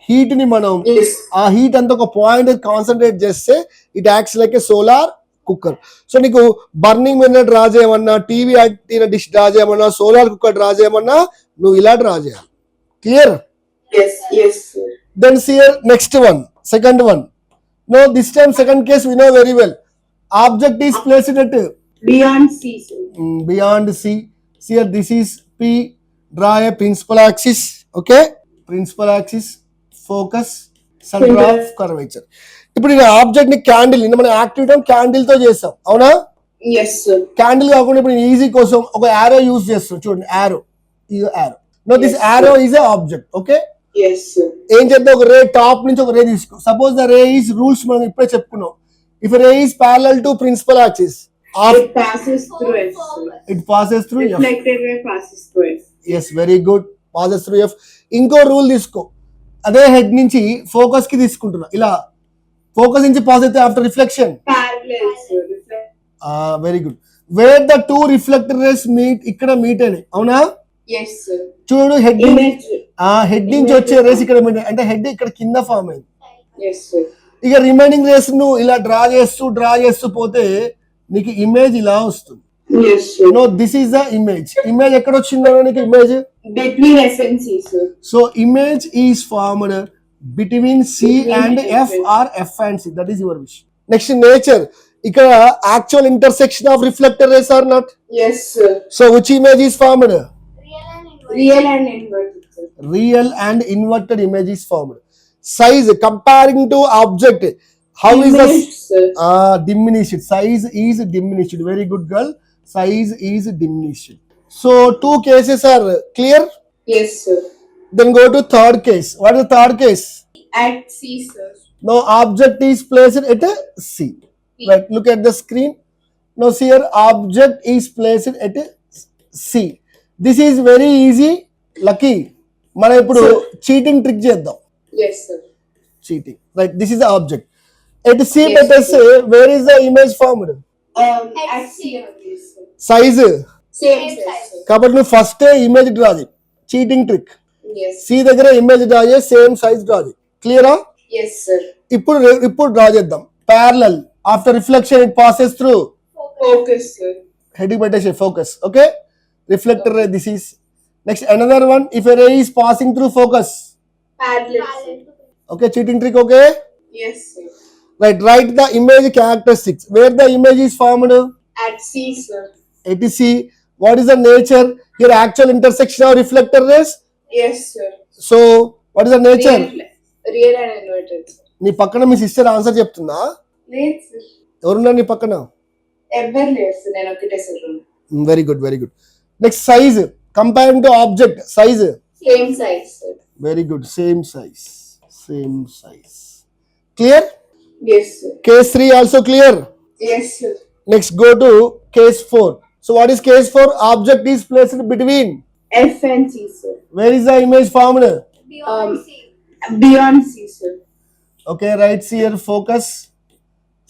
హీట్ ని మనం Yes. ఆ హీట్ అంతా ఒక పాయింట్ కాన్సన్ట్రేట్ చేస్తే it acts like a solar cooker. So నీకు బర్నింగ్ మిర్రర్ డ్రా చేయమన్నా, టీవీ డిష్ డ్రా చేయమన్నా, సోలార్ కుక్కర్ డ్రా చేయమన్నా నువ్వు ఇలా డ్రా చేయాలి. క్లియర్? Yes, yes, sir. Then see here next one, second one. No this time second case we know very well. Object is placed at Beyond C, sir. beyond C. Here this is P. Draw a principal axis. Okay, principal axis, focus, center of curvature. ఇప్పుడు ఈ object ని candle, మనం activity candle తో చేస్తాం, అవునా? Yes, sir. Candle కాకుండా ఇప్పుడు easy కోసం ఒక యారో యూజ్ చేస్తాం. చూడండి, యారో, ఇది arrow. No this arrow is a object. Okay, Yes, sir. ఏం చేద్దాం, ఒక రే టాప్ నుంచి ఒక రే తీసుకో. Suppose the ray is rules మనం ఇప్పుడే చెప్పుకున్నాం. If ray is parallel to principal axis, It passes through F, sir. It passes through F. Reflected ray passes through F. Yes, very good, passes through F. ఇంకో rule తీసుకో, అదే head నుంచి focus కి తీసుకుంటున్నా. ఇలా ఫోకస్ నుంచి pass అయితే after reflection. Parallel, sir. Reflect. Very good. Where the two reflector rays meet, ఇక్కడ మీట్ అయినాయి, అవునా? Yes, sir. చూడు హెడ్ Image. హెడ్ నుంచి వచ్చే రేస్ ఇక్కడ మీట్ అంటే హెడ్ ఇక్కడ కింద ఫామ్ అయింది. Yes, sir. ఇక రిమైనింగ్ రేస్ ను ఇలా డ్రా చేస్తూ పోతే నీకు ఇమేజ్ ఇలా వస్తుంది. Yes, sir. No, this is the image. Image ఎక్కడ వచ్చిందో నీకు image. Between F and C, sir. So image is formed between C and F or F and C. That is your wish. Next nature. ఇక్కడ actual intersection of reflector rays are not. Yes, sir. So which image is formed? Real and inverted. Real real and and inverted, sir. inverted image is formed. Size comparing to object, how is Diminished, sir. the diminished? Size is diminished. Very good, girl. Size is diminished. So two cases are clear. Yes, sir. Then go to third case. What is the third case? At C, sir. Now object is placed at a C. Right. Look at the screen. Now see here, object is placed at a C. This is very easy. Lucky. మనం ఇప్పుడు cheating trick చేద్దాం. Yes, sir. Cheating. Right. This is the object. At C, Yes, let us say, where is the image formed? At C only, sir. Size. Same Same size, size. sir. కాబట్టి నువ్వు first image draw చేయి. Cheating trick. Yes. C దగ్గర image draw చేయి, same size draw చేయి. క్లియరా? Yes, sir. ఇప్పుడు draw చేద్దాం. Parallel after reflection it passes through. Focus, sir. Heading పెట్టేసి focus. Okay, reflector ray this is. Next another one, if a ray is passing through focus. Parallel, sir. Okay, cheating trick. Okay, Yes, sir. Right. Right the image characteristics. Where the image is formed. At C, sir. It is C. What is the nature? Here actual intersection of reflector rays. Yes, sir. So what is the nature? Real and inverted, sir. నీ పక్కన మీ sister answer చెప్తుందా? లేదు, sir. ఎవరున్నారు నీ పక్కన? ఎవ్వరు లేరు, sir. నేను ఒకటే, sir. Very good, very good. Next size. Comparing to object, size. Same size, sir. Very good, same size. Same size. Clear? Yes, sir. Case 3 also clear. Yes, sir. Next go to case 4. So what is case 4? Object is placed between. F and C, sir. Where is the image formed? Beyond C. Beyond C, sir. Okay, right here focus,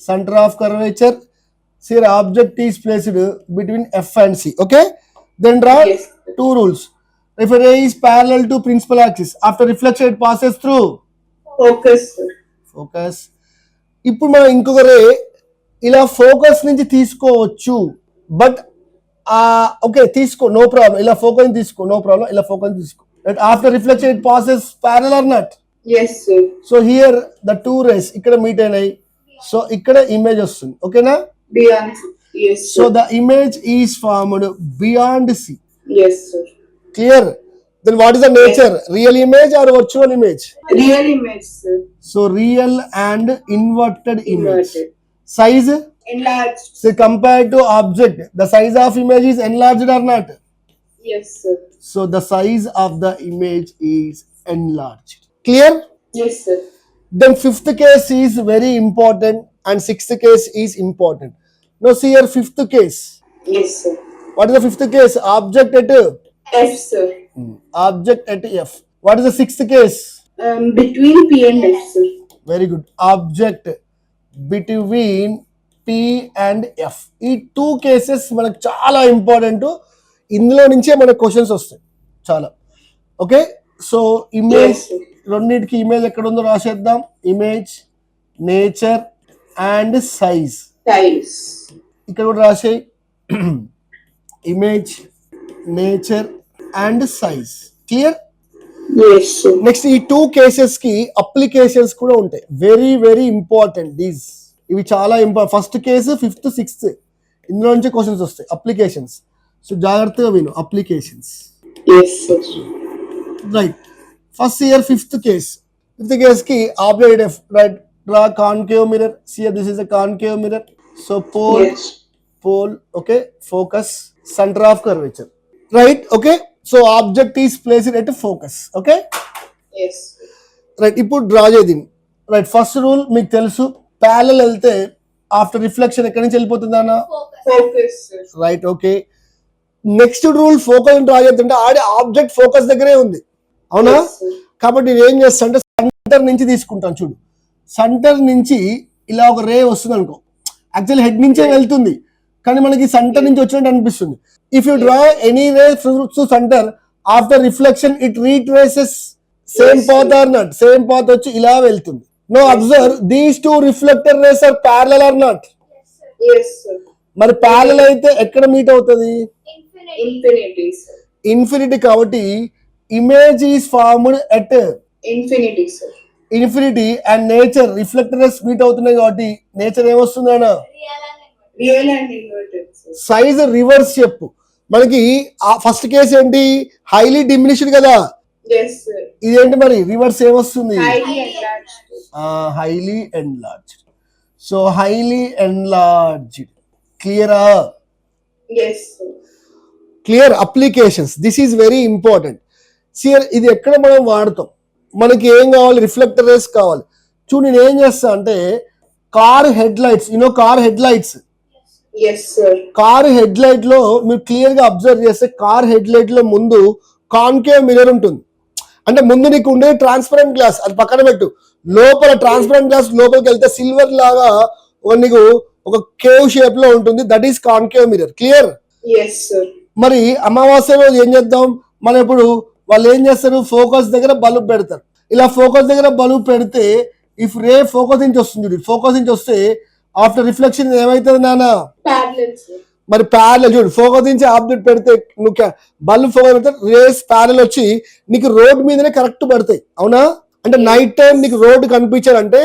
center of curvature. See here object is placed between F and C. Okay, then draw Yes. two rules. If a ray is parallel to principal axis, after reflection it passes through Focus, sir. focus. ఇప్పుడు మనం ఇంకొక రే ఇలా focus నుంచి తీసుకోవచ్చు, but okay తీసుకో, no problem. ఇలా focus తీసుకో, no problem. ఇలా ఫోకస్ తీసుకో. After reflection it passes parallel or not. Yes, sir. So here the two rays ఇక్కడ మీట్ అయినాయి. సో ఇక్కడ ఇమేజ్ వస్తుంది. ఓకేనా? Beyond C. Yes, so sir. The image is formed beyond C. Yes, sir. Clear? Then what is the nature? Real image or virtual image? Real image, sir. So real and inverted image. Inverted. Size. Enlarged. So compared to object, the size of image is enlarged or not? Yes, sir. So the size of the image is enlarged. Clear? Yes, sir. Then fifth case is very important and sixth case is important. Now see here fifth case. Yes, sir. What is the fifth case? Object at F, sir. object at F. What is the sixth case? Between P and F, sir. Very good. Object between P and F. ఈ two cases మనకు చాలా important. ఇందులో నుంచే మనకు questions వస్తాయి చాలా. Okay, so image Yes, sir. రెండింటికి image ఎక్కడ ఉందో రాసేద్దాం. Image, nature and size. Size. ఇక్కడ కూడా రాసేయి. Image, nature and size. Clear? Yes, sir. Next ఈ టూ కేసెస్ కి అప్లికేషన్స్ కూడా ఉంటాయి. Very very important these. ఇవి చాలా important. First case, fifth, sixth, ఇందులో నుంచి క్వశ్చన్స్ వస్తాయి. అప్లికేషన్స్. సో జాగ్రత్తగా విను. Applications. Yes, sir. Right. First year fifth case. Fifth case కి object F. Right, draw concave mirror. See here this is a concave mirror. So pole, okay, focus, center of curvature. Right, okay. So object is placed at focus. Okay. Yes. Right, ఇప్పుడు draw చేద్ది. Right, first rule మీకు తెలుసు, parallel వెళ్తే after reflection ఎక్కడి నుంచి వెళ్ళిపోతుంది అన్న? Focus. Focus, sir. Right, okay. Next rule focus draw చేద్దంటే ఆడే ఆబ్జెక్ట్ ఫోకస్ దగ్గరే ఉంది, అవునా? Yes, sir. కాబట్టి నేను ఏం చేస్తా అంటే సెంటర్ నుంచి తీసుకుంటాను. చూడు, సెంటర్ నుంచి ఇలా ఒక రే వస్తుంది అనుకో, యాక్చువల్ హెడ్ నుంచే వెళ్తుంది కానీ మనకి సెంటర్ నుంచి వచ్చినట్టు అనిపిస్తుంది. If you draw any ray to center after reflection it retraces same path or not, same path వచ్చి ఇలా వెళ్తుంది. Now observe these two reflector rays are parallel or not? Yes, sir. Yes, sir. మరి parallel అయితే ఎక్కడ meet అవుతుంది? Infinity. Infinity, sir. Infinity. కాబట్టి image is formed at Infinity, sir. Infinity and nature reflector rays meet అవుతున్నాయి కాబట్టి nature ఏమొస్తుంది అన్న? Real and inverted. Real and inverted, sir. Size reverse చెప్పు. మనకి ఫస్ట్ కేసు ఏంటి? హైలీ డిమినిష్డ్ కదా, Yes, sir. ఇదేంటి మరి రివర్స్ ఏమొస్తుంది? Highly enlarged. Highly enlarged. So highly enlarged. క్లియరా? Yes, sir. Clear. Applications, this is very important. See here ఇది ఎక్కడ మనం వాడతాం? మనకి ఏం కావాలి? రిఫ్లెక్టర్ రేస్ కావాలి. చూడు, నేను ఏం చేస్తా అంటే car head lights, car head lights, Yes, sir. Car head light లో మీరు క్లియర్ గా అబ్జర్వ్ చేస్తే కార్ హెడ్ లైట్ లో ముందు కాన్కేవ్ మిర్రర్ ఉంటుంది. అంటే ముందు నీకు ఉండే ట్రాన్స్పరెంట్ గ్లాస్ అది పక్కన పెట్టు, లోపల ట్రాన్స్పరెంట్ గ్లాస్ లోపలికి వెళ్తే సిల్వర్ లాగా నీకు ఒక కేవ్ షేప్ లో ఉంటుంది, that is concave mirror. Clear? Yes, sir. మరి అమావాస్య రోజు ఏం చేద్దాం మనం? ఇప్పుడు వాళ్ళు ఏం చేస్తారు? ఫోకస్ దగ్గర బల్బ్ పెడతారు. ఇలా ఫోకస్ దగ్గర బల్బ్ పెడితే ఇఫ్ రే ఫోకస్ నుంచి వస్తుంది, ఫోకస్ నుంచి వస్తే ఆఫ్టర్ రిఫ్లెక్షన్ ఏమవుతుంది నాన్న? Parallel, sir. మరి ప్యారలల్. చూడు, ఫోకస్ నుంచి ఆబ్జెక్ట్ పెడితే నువ్వు బల్బ్ ఫోకస్ పెడితే రేస్ ప్యారలల్ వచ్చి నీకు రోడ్ మీదనే కరెక్ట్ పడతాయి, అవునా? అంటే నైట్ టైం నీకు రోడ్ కనిపించాలంటే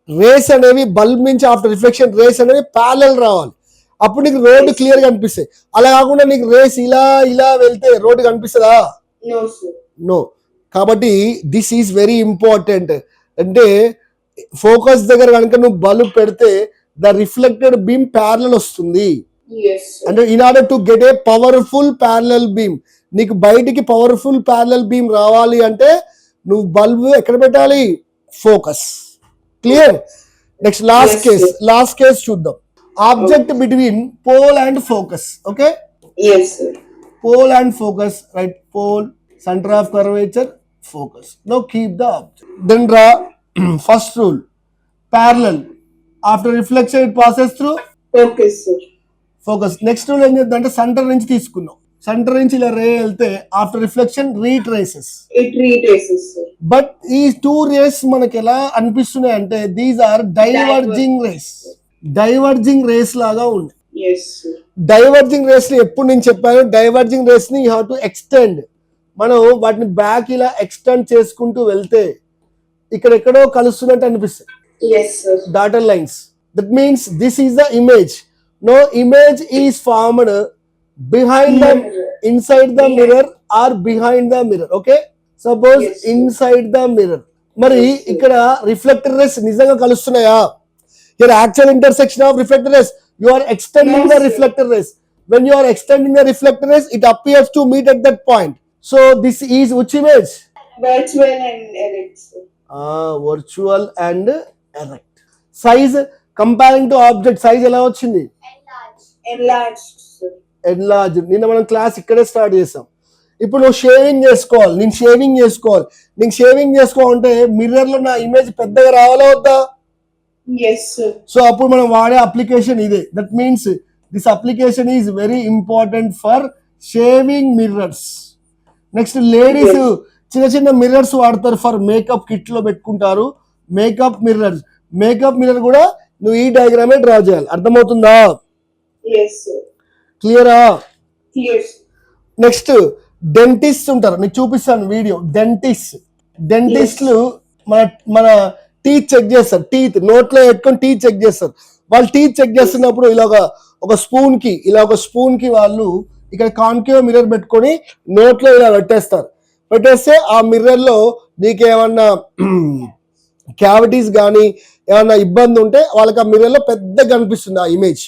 రేస్ అనేవి బల్బ్ నుంచి ఆఫ్టర్ రిఫ్లెక్షన్ రేస్ అనేవి ప్యారలల్ రావాలి, అప్పుడు నీకు రోడ్డు క్లియర్ కనిపిస్తాయి. అలా కాకుండా నీకు రేస్ ఇలా ఇలా వెళ్తే రోడ్డు కనిపిస్తుందా? No, sir. నో. కాబట్టి దిస్ ఈజ్ వెరీ ఇంపార్టెంట్. అంటే ఫోకస్ దగ్గర కనుక నువ్వు బల్బ్ పెడితే ద రిఫ్లెక్టెడ్ బీమ్ ప్యారలల్ వస్తుంది. Yes, sir. అంటే in order to get a powerful parallel beam, నీకు బయటికి పవర్ఫుల్ ప్యారలల్ బీమ్ రావాలి అంటే నువ్వు బల్బ్ ఎక్కడ పెట్టాలి? Focus. Clear? Next last case చూద్దాం. Object between pole and focus. Okay, Yes, sir. pole and focus, right? Pole, center of curvature, focus. Now keep the object. Then draw first rule, parallel. After reflection it passes through Focus, sir. focus. Next rule ఏం చేద్దంటే centre నుంచి తీసుకున్నాం, centre నుంచి ఇలా ray వెళ్తే after reflection retraces. It retraces, sir. But ఈ two rays మనకి ఎలా అనిపిస్తున్నాయి అంటే these are diverging rays. Diverging rays లాగా ఉంది. Yes, sir. డైవర్జింగ్ రేస్ ని ఎప్పుడు నేను చెప్పాను, డైవర్జింగ్ రేస్ ని యూ హావ్ టు ఎక్స్టెండ్. మనం వాటిని బ్యాక్ ఇలా ఎక్స్టెండ్ చేసుకుంటూ వెళ్తే ఇక్కడ ఎక్కడో కలుస్తున్నట్టు అనిపిస్తుంది, Yes, sir. Dotted lines. That means this is the image. No image is formed behind the inside the mirror or behind the mirror. Okay, suppose Yes, sir. Inside the mirror. మరి ఇక్కడ reflector race నిజంగా కలుస్తున్నాయా? Here actual intersection of reflector rays, you are extending Yes, the sir. reflector rays. When you are extending the reflector rays, it appears to meet at that point. So this is which image? Virtual and erect, sir. Virtual and erect. Size comparing to object size ఎలా వచ్చింది? Enlarged. Enlarged, sir. Enlarged. నిన్న మనం class ఇక్కడే start చేసాం. ఇప్పుడు నువ్వు shaving చేసుకోవాలి, నేను షేవింగ్ చేసుకోవాలంటే మిర్రర్ లో నా ఇమేజ్ పెద్దగా రావాలా వద్దా? Yes, sir. సో అప్పుడు మనం వాడే అప్లికేషన్ ఇదే. That means this application is very important for shaving mirrors. Next ladies చిన్న చిన్న మిర్రర్స్ వాడతారు ఫర్ మేకప్, కిట్ లో పెట్టుకుంటారు మేకప్ మిర్రర్స్. మేకప్ మిర్రర్ కూడా నువ్వు ఈ డయాగ్రామే డ్రా చేయాలి. అర్థమవుతుందా? Yes, sir. క్లియరా? Clear, sir. నెక్స్ట్ డెంటిస్ట్ ఉంటారు, నీకు చూపిస్తాను వీడియో. డెంటిస్ట్లు మన టీత్ చెక్ చేస్తారు, టీత్ నోట్లో పెట్టుకొని టీత్ చెక్ చేస్తారు. వాళ్ళు టీత్ చెక్ చేస్తున్నప్పుడు ఇలా ఒక స్పూన్ కి వాళ్ళు ఇక్కడ కాన్కేవ్ మిర్రర్ పెట్టుకొని నోట్లో ఇలా పెట్టేస్తే ఆ మిర్రర్ లో నీకేమన్నా క్యావిటీస్ కానీ ఏమన్నా ఇబ్బంది ఉంటే వాళ్ళకి ఆ మిర్రర్ లో పెద్దగా కనిపిస్తుంది ఆ ఇమేజ్.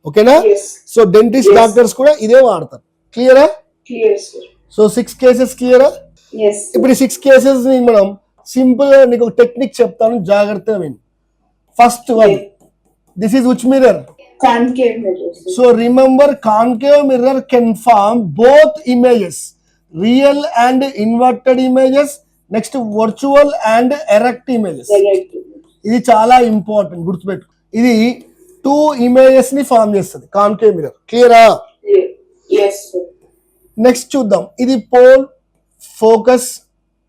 ఓకేనా? Yes. సో డెంటిస్ట్ డాక్టర్స్ కూడా ఇదే వాడతారు. క్లియరా? Clear, sir. సో 6 కేసెస్ క్లియరా? Yes, sir. ఇప్పుడు ఈ 6 కేసెస్ ని మనం సింపుల్ గా నీకు ఒక టెక్నిక్ చెప్తాను, జాగ్రత్తగా విను. First one, this is which mirror? Concave mirror, sir. So remember, concave mirror can form both images, real and inverted images, next virtual and erect images. Correct. ఇది చాలా ఇంపార్టెంట్, గుర్తుపెట్టు. ఇది 2 ఇమేజెస్ ని ఫామ్ చేస్తుంది concave mirror. క్లియరా? Yes, sir. Next చూద్దాం, ఇది pole, focus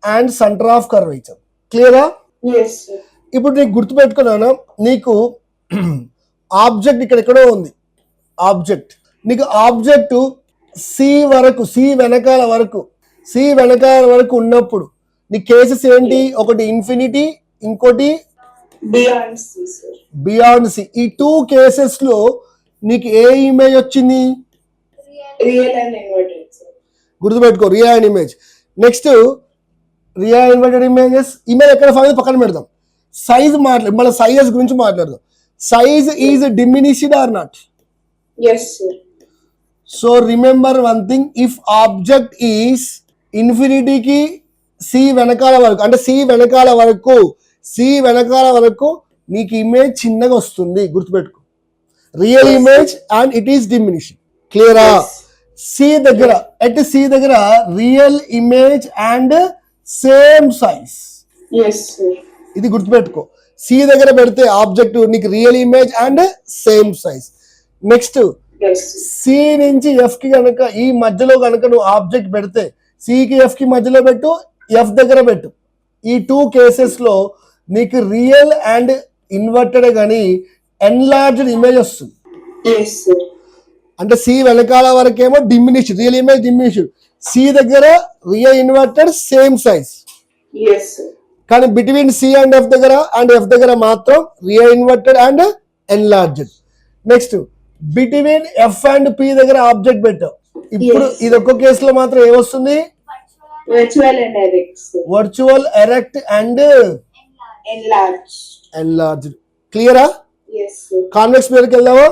and center of curvature. క్లియరా? Yes, sir. ఇప్పుడు నీకు గుర్తుపెట్టుకున్నాను, నీకు ఆబ్జెక్ట్ ఇక్కడ ఎక్కడో ఉంది. ఆబ్జెక్ట్ నీకు ఆబ్జెక్ట్ సి వరకు, సి వెనకాల వరకు ఉన్నప్పుడు నీ కేసెస్ ఏంటి? ఒకటి ఇన్ఫినిటీ, ఇంకోటి Beyond C, sir. Beyond C. ఈ 2 కేసెస్ లో నీకు ఏ ఇమేజ్ వచ్చింది? Real and inverted, sir. గుర్తుపెట్టుకో, real and image. Next real inverted images. Image ఎక్కడ ఫామ్ పక్కన పెడదాం. సైజ్ మళ్ళీ సైజెస్ గురించి మాట్లాడదాం. Size is diminished or not? Yes, sir. So remember one thing, if object is ఇన్ఫినిటీకి సి వెనకాల వరకు, అంటే సి వెనకాల వరకు నీకు ఇమేజ్ చిన్నగా వస్తుంది, గుర్తుపెట్టుకో. Real image and it is diminished. క్లియరా? సి దగ్గర real image and same size. Yes, sir. ఇది గుర్తుపెట్టుకో. సి దగ్గర పెడితే ఆబ్జెక్ట్ నీకు real image and same size. Next Yes, sir. C నుంచి ఎఫ్ కి కనుక ఈ మధ్యలో కనుక నువ్వు ఆబ్జెక్ట్ పెడితే, సికి ఎఫ్ కి మధ్యలో పెట్టు, ఎఫ్ దగ్గర పెట్టు. ఈ 2 కేసెస్ లో నీకు రియల్ అండ్ ఇన్వర్టెడ్ కానీ ఎన్లార్జ్డ్ ఇమేజ్ వస్తుంది. Yes, sir. అంటే సి వెనకాల వరకేమో diminished, real image diminished. C దగ్గర real inverted same size. Yes, sir. కానీ బిట్వీన్ సి అండ్ ఎఫ్ దగ్గర మాత్రం real inverted and enlarged. Next between F and P దగ్గర ఆబ్జెక్ట్ పెట్టావు. ఇప్పుడు Yes. ఇది ఒక్క కేసులో మాత్రం ఏమొస్తుంది? Virtual and erect, sir. Virtual, erect and Enlarged. Enlarged. క్లియరా? Yes, sir. కాన్వెక్స్ మిర్రర్కి వెళ్దామా?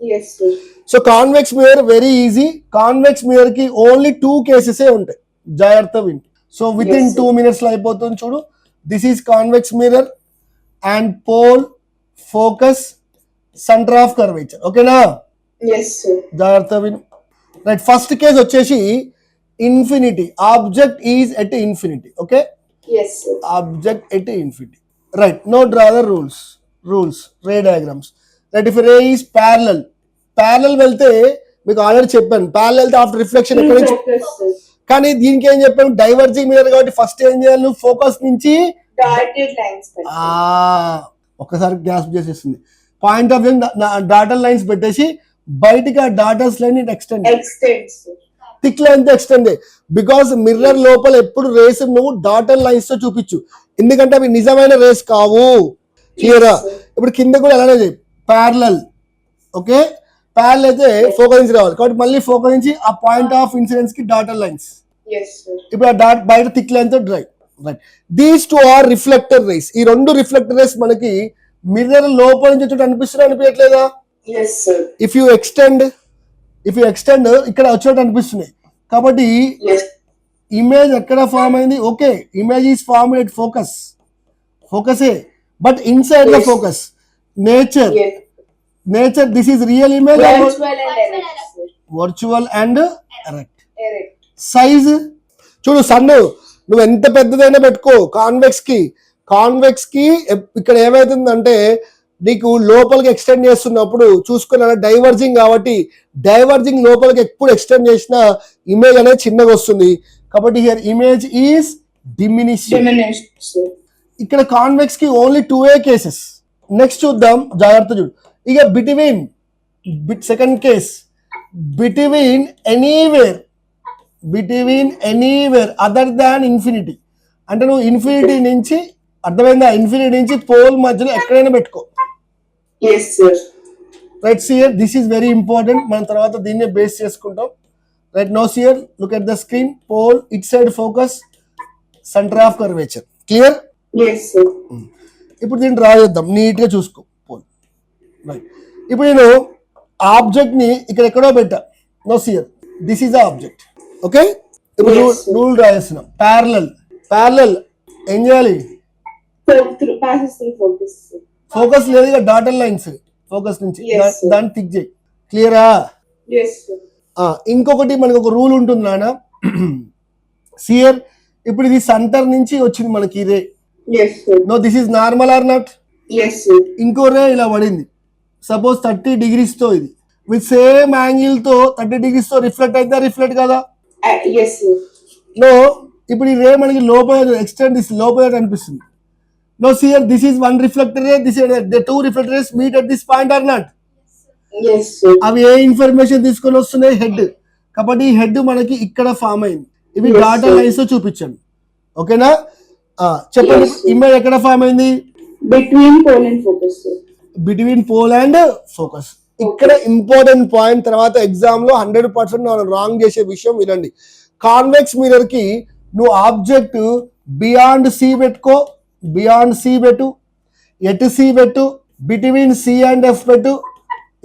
Yes, sir. So convex mirror very easy. Convex mirror కి ఓన్లీ 2 కేసెస్ ఉంటాయి, జాగ్రత్త వింటు. So within Yes, sir. 2 minutes లో అయిపోతుంది. చూడు, this is convex mirror and pole, focus, centre of curvature. ఓకేనా? Yes, sir. జాగ్రత్త విను. రైట్, ఫస్ట్ కేసు వచ్చేసి infinity. Object is at infinity. Okay, Yes, sir. Object at infinity. Right, no draw the rules, ray diagrams. Right, if ray is parallel వెళ్తే మీకు already చెప్పాను, parallel వెళ్తే after reflection ఎక్కడి నుంచి. Focus, sir. కానీ దీనికి ఏం చెప్పాను, డైవర్జింగ్ మిర్రర్ కాబట్టి ఫస్ట్ ఏం చేయాలి, నువ్వు ఫోకస్ నుంచి Dotted lines, sir. ఒక్కసారి గ్యాస్ చేసేస్తుంది. Point of view dotted lines పెట్టేసి బయటికి ఆ daughters line extend, Extend, sir. Thick line తో ఎక్స్టెండ్. బికాస్ మిర్రర్ లోపల ఎప్పుడు రేస్ నువ్వు డాటర్ లైన్స్ తో చూపించు, ఎందుకంటే అవి నిజమైన రేస్ కావు. క్లియరా? Yes, sir. ఇప్పుడు కింద కూడా అలానే చేయి, ప్యారలల్. ఓకే, ప్యారల్ అయితే ఫోకస్ నుంచి రావాలి కాబట్టి మళ్ళీ ఫోకస్ నుంచి ఆ పాయింట్ ఆఫ్ ఇన్సిడెన్స్ కి డాటర్ లైన్స్. Yes, sir. ఇప్పుడు ఆ డాట్ బయట థిక్ లైన్ తో draw. Right, these 2 are reflector rays. ఈ 2 రిఫ్లెక్టర్ రేస్ మనకి మిర్రర్ లోపల నుంచి వచ్చి అనిపియట్లేదా? Yes, sir. If you extend ఇక్కడ వచ్చినట్టు అనిపిస్తున్నాయి. కాబట్టి Yes. ఇమేజ్ ఎక్కడ ఫామ్ అయింది? Okay, image is form at ఫోకసే, but inside the Yes. Focus nature. Yes. This is real image, Virtual and erect, sir. Virtual and erect. Erect. Size చూడు, సన్ను నువ్వు ఎంత పెద్దదైనా పెట్టుకో. కాన్వెక్స్ కి ఇక్కడ ఏమైతుందంటే నీకు లోపలికి ఎక్స్టెండ్ చేస్తున్నప్పుడు చూసుకున్నా డైవర్జింగ్ కాబట్టి డైవర్జింగ్ లోపలికి ఎప్పుడు ఎక్స్టెండ్ చేసినా ఇమేజ్ అనేది చిన్నగా వస్తుంది. కాబట్టి here image is diminished. Diminished, sir. ఇక్కడ కాన్వెక్స్ కి ఓన్లీ 2 కేసెస్. నెక్స్ట్ చూద్దాం, జాగ్రత్త చూడు. ఇక second case, between anywhere other than infinity. అంటే నువ్వు ఇన్ఫినిటీ నుంచి, అర్థమైందా, ఇన్ఫినిటీ నుంచి పోల్ మధ్యలో ఎక్కడైనా పెట్టుకో. Yes, sir. Right, see here this is very important. మనం తర్వాత దీన్నే బేస్ చేసుకుంటాం. Right, now see here look at the screen. Pole, it side focus, centre of curvature. Clear? Yes, sir. ఇప్పుడు దీన్ని డ్రా చేద్దాం, నీట్ గా చూసుకో. పోల్. రైట్, ఇప్పుడు నేను ఆబ్జెక్ట్ ని ఇక్కడ ఎక్కడో పెట్టా. Now see here, this is the object. Okay, ఇప్పుడు Yes, sir. రూల్ డ్రా చేస్తున్నాం. ప్యారలల్ ఏం చేయాలి? Passes through focus, sir. Focus లేదు, ఇక డాటర్ లైన్స్ ఫోకస్ నుంచి Yes, sir. దాన్ని టిక్ చేయి. క్లియరా? Yes, sir. ఇంకొకటి మనకు ఒక రూల్ ఉంటుంది నాన్న. సియర్ ఇప్పుడు ఇది సెంటర్ నుంచి వచ్చింది మనకి ray. Yes, sir. No this is normal or not? Yes, sir. ఇంకో రే ఇలా పడింది. సపోజ్ 30 degrees తో ఇది విత్ సేమ్ యాంగిల్ తో 30 degrees తో రిఫ్లెక్ట్ అయితే రిఫ్లెక్ట్ కదా? Yes, sir. నో ఇప్పుడు ఈ రే మనకి లోపల ఎక్స్టెండ్ లోపల అనిపిస్తుంది. Now see here this is one reflector ray, this the two reflectors meet at this point or not? Yes, sir. అవి ఏ ఇన్ఫర్మేషన్ తీసుకొని వస్తున్నాయి? హెడ్. కాబట్టి ఈ హెడ్ మనకి ఇక్కడ ఫామ్ అయింది. ఇవి Yes, డాటా sir. లైన్స్ తో చూపించాను. ఓకేనా? చెప్పండి, Yes, sir. ఇమేజ్ ఎక్కడ ఫామ్ అయింది? Between pole and focus, sir. Between pole and focus. ఇక్కడ ఇంపార్టెంట్ పాయింట్, తర్వాత ఎగ్జామ్ లో 100% మనం రాంగ్ చేసే విషయం వినండి. కాన్వెక్స్ మిర్రర్ కి నువ్వు ఆబ్జెక్ట్ బియాండ్ సి పెట్టుకో, బియాండ్ సి పెట్టు, ఎటు సి పెట్టు, బిట్వీన్ సి అండ్ ఎఫ్ పెట్టు,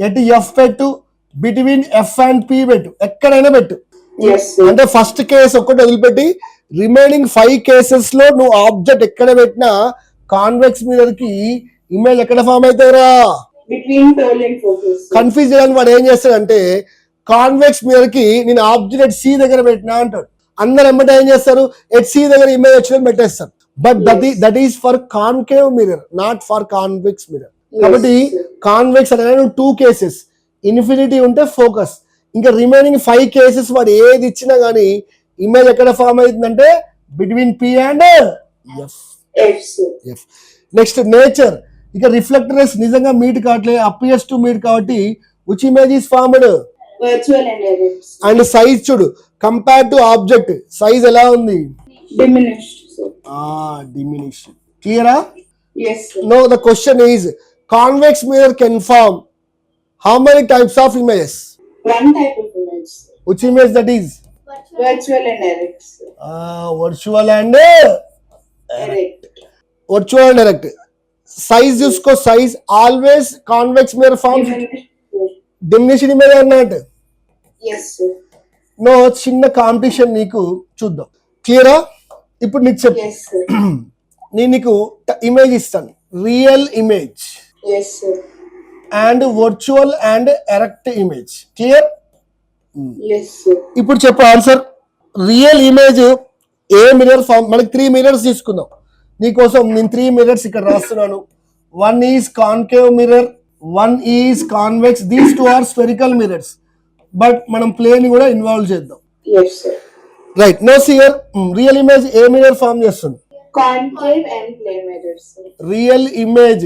ఎటు ఎఫ్ పెట్టు, బిట్వీన్ ఎఫ్ అండ్ పి పెట్టు, ఎక్కడైనా పెట్టు. Yes, sir. అంటే ఫస్ట్ కేసు ఒక్కటి వదిలిపెట్టి రిమైనింగ్ 5 కేసెస్ లో నువ్వు ఆబ్జెక్ట్ ఎక్కడ పెట్టినా కాన్వెక్స్ మిర్రర్ కి ఇమేజ్ ఎక్కడ ఫామ్ అవుతారా? Between pole and focus, sir. Confuse చేయడానికి వాడు ఏం చేస్తాడంటే కాన్వెక్స్ మిర్రర్ కి నేను ఆబ్జెక్ట్ సి దగ్గర పెట్టినా అంటాడు. అందరు ఎమ్మటే ఏం చేస్తారు? ఎట్ సి దగ్గర ఇమేజ్ వచ్చిందని పెట్టేస్తారు. But that is for concave mirror, not for convex mirror. కాబట్టి sir. కాన్వెక్స్ అనేది 2 కేసెస్, ఇన్ఫినిటీ ఉంటే ఫోకస్, ఇంకా రిమైనింగ్ 5 కేసెస్ వాడు ఏది ఇచ్చినా గానీ ఇమేజ్ ఎక్కడ ఫామ్ అవుతుందంటే between P and F. F, sir. F. Next nature. ఇక రిఫ్లెక్టర్స్ నిజంగా మీట్ కావట్లే, అపియర్స్ టు మీట్ కాబట్టి which image is formed? Virtual and erect, sir. And size చూడు, కంపేర్ టు ఆబ్జెక్ట్ సైజ్ ఎలా ఉంది? Diminished, sir. డిమినిష్. క్లియరా? Yes, sir. Now the question is convex mirror can form how many types of images? One type of image, sir. Which image that is? Virtual and erect, sir. Virtual and Erect. Virtual and direct. Size చూసుకో, size always convex mirror form Diminished, sir. Diminished image అన్నట్టు. Yes, sir. నో చిన్న competition నీకు చూద్దాం. క్లియరా? ఇప్పుడు నీకు చెప్పు, Yes, sir. నేను నీకు ఇమేజ్ ఇస్తాను, real image Yes, sir. And virtual and erect image. Clear? Yes, sir. ఇప్పుడు చెప్పు ఆన్సర్. రియల్ ఇమేజ్ ఏ మిర్రర్ ఫామ్? మనకి 3 మిర్రర్స్ తీసుకుందాం. నీకోసం నేను 3 మిర్రర్స్ ఇక్కడ రాస్తున్నాను. 1 is concave mirror, 1 is convex. These 2 are spherical mirrors, but మనం ప్లేన్ కూడా ఇన్వాల్వ్ చేద్దాం. Yes, sir. Right. Now see here real image ఏ మిర్రర్ ఫామ్ చేస్తుంది? Concave and plane mirrors, sir. Real image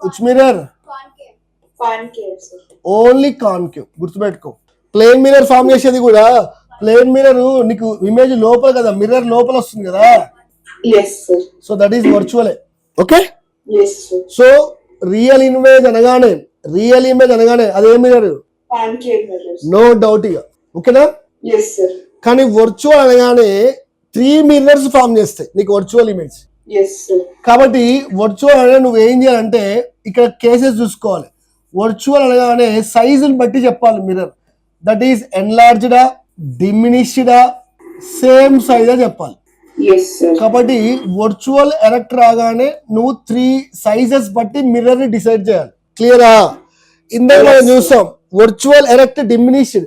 which mirror? Concave. Concave, sir. Only concave. గుర్తుపెట్టుకో. Plane mirror form చేసేది కూడా, plane mirror నీకు image లోపల కదా, మిర్రర్ లోపల వస్తుంది కదా. Yes, sir. So that is virtual. Okay. Yes, sir. So real image అనగానే అదే mirror, Concave mirrors. No doubt ఇక. ఓకేనా? Yes, sir. కానీ వర్చువల్ అనగానే 3 మిర్రర్స్ ఫామ్ చేస్తాయి నీకు వర్చువల్ ఇమేజ్. Yes, sir. కాబట్టి వర్చువల్ అనేది నువ్వు ఏం చేయాలంటే ఇక్కడ కేసెస్ చూసుకోవాలి. వర్చువల్ అనగానే సైజుని బట్టి చెప్పాలి మిర్రర్. దట్ ఈస్ ఎన్లార్జ్డా, డిమినిష్డా, సేమ్ సైజా చెప్పాలి. Yes, sir. కాబట్టి వర్చువల్ ఎరెక్ట్ రాగానే నువ్వు 3 సైజెస్ బట్టి మిర్రర్ ని డిసైడ్ చేయాలి. క్లియరా? ఇందాక మనం చూస్తాం వర్చువల్ ఎరెక్ట్, డిమినిష్డ్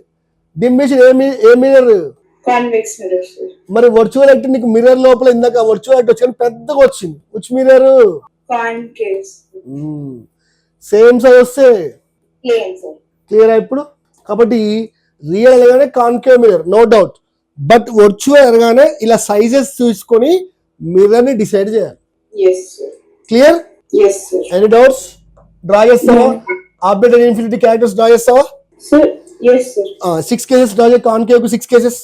ఏ మిర్రర్? Convex mirrors, sir. మరి వర్చువల్ ఎరెక్ట్ నీకు మిర్రర్ లోపల ఇందాక వర్చువల్ ఎరెక్ట్ వచ్చి పెద్దగా వచ్చింది, which mirror? Concave. Same size వస్తే Plane, sir. క్లియరా ఇప్పుడు? కాబట్టి రియల్ అనగానే concave mirror, no doubt. But virtual అనగానే ఇలా సైజెస్ చూసుకొని మిర్రర్ ని డిసైడ్ చేయాలి. Yes, sir. Clear? Yes, sir. Any doubts? Draw చేస్తావా? Object and infinity characters draw చేస్తావా? Sir, yes, sir. 6 cases draw చేయి. కాన్కేవ్ కు 6 కేసెస్.